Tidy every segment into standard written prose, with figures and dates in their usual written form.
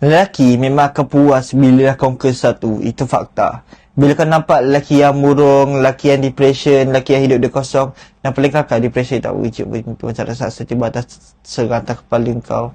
Lelaki memang akan puas bila dah conquer satu. Itu fakta. Bila kau nampak lelaki yang murung, lelaki yang depression, lelaki yang hidup dia kosong, yang paling kelakar depression tak wujud macam rasa tiba atas serang atas kepala kau.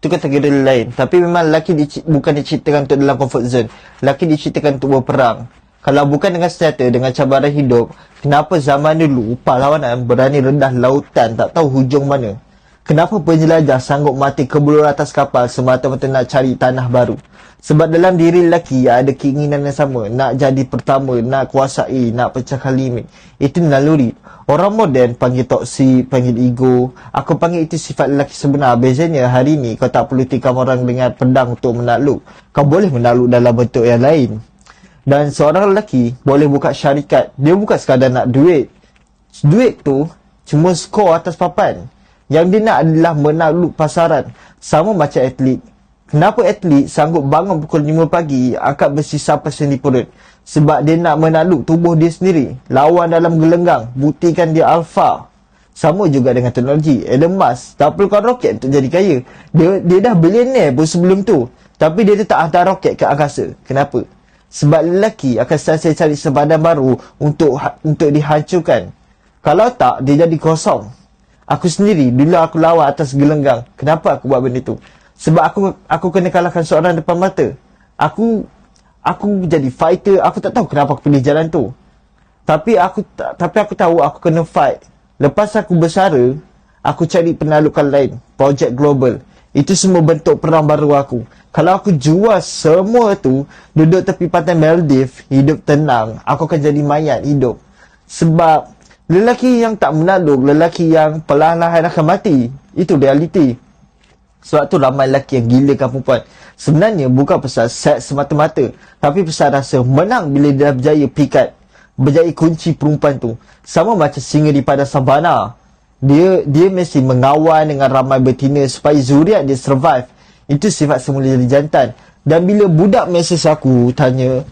Itu kategori lain. Tapi memang lelaki bukan diciptakan untuk dalam comfort zone. Lelaki diciptakan untuk berperang. Kalau bukan dengan senjata, dengan cabaran hidup, kenapa zaman dulu pahlawan berani rendah lautan tak tahu hujung mana? Kenapa penjelajah sanggup mati kebulur atas kapal semata-mata nak cari tanah baru? Sebab dalam diri lelaki ada keinginan yang sama. Nak jadi pertama, nak kuasai, nak pecahkan limit. Itu naluri. Orang moden panggil toksik, panggil ego. Aku panggil itu sifat lelaki sebenar. Bezanya hari ni kau tak perlu tikam orang dengan pedang untuk menakluk. Kau boleh menakluk dalam bentuk yang lain. Dan seorang lelaki boleh buka syarikat. Dia bukan sekadar nak duit. Duit tu cuma skor atas papan. Yang dia nak adalah menakluk pasaran. Sama macam atlet. Kenapa atlet sanggup bangun pukul 5 pagi, angkat besi sampai sendi perut? Sebab dia nak menakluk tubuh dia sendiri. Lawan dalam gelenggang, buktikan dia alpha. Sama juga dengan teknologi. Elon Musk tak perlukan roket untuk jadi kaya. Dia dah billionaire pun sebelum tu. Tapi dia tetap hantar roket ke angkasa. Kenapa? Sebab lelaki akan sentiasa cari sempadan baru untuk dihancurkan. Kalau tak, dia jadi kosong. Aku sendiri, dulu aku lawan atas gelenggang. Kenapa aku buat benda tu? Sebab aku kena kalahkan seorang depan mata. Aku jadi fighter. Aku tak tahu kenapa aku pilih jalan tu. Tapi aku tahu aku kena fight. Lepas aku bersara, aku cari penaklukan lain. Projek global. Itu semua bentuk perang baru aku. Kalau aku jual semua tu, duduk tepi pantai Maldives, hidup tenang, aku akan jadi mayat hidup. Sebab lelaki yang tak menakluk, lelaki yang perlahan-lahan akan mati. Itu realiti. Sebab tu ramai lelaki yang gilakan perempuan. Sebenarnya bukan pasal seks semata-mata, tapi pasal rasa menang bila dia dah berjaya pikat, berjaya kunci perempuan tu. Sama macam singa di padang savana. Dia mesti mengawal dengan ramai betina supaya zuriat dia survive. Itu sifat semula jadi jantan. Dan bila budak mesej aku tanya,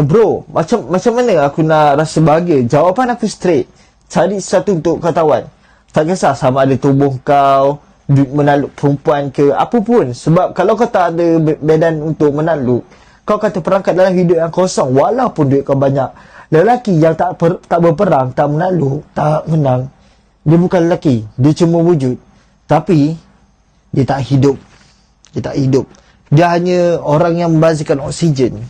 bro, macam mana aku nak rasa bahagia? Jawapan aku straight. Cari sesuatu untuk kau tawan. Tak kisah sama ada tubuh kau, menakluk perempuan ke apa pun. Sebab kalau kau tak ada medan untuk menakluk, kau akan terperangkap dalam hidup yang kosong walaupun duit kau banyak. Lelaki yang tak berperang, tak menakluk, tak menang, dia bukan lelaki. Dia cuma wujud. Tapi dia tak hidup. Dia hanya orang yang membazirkan oksigen.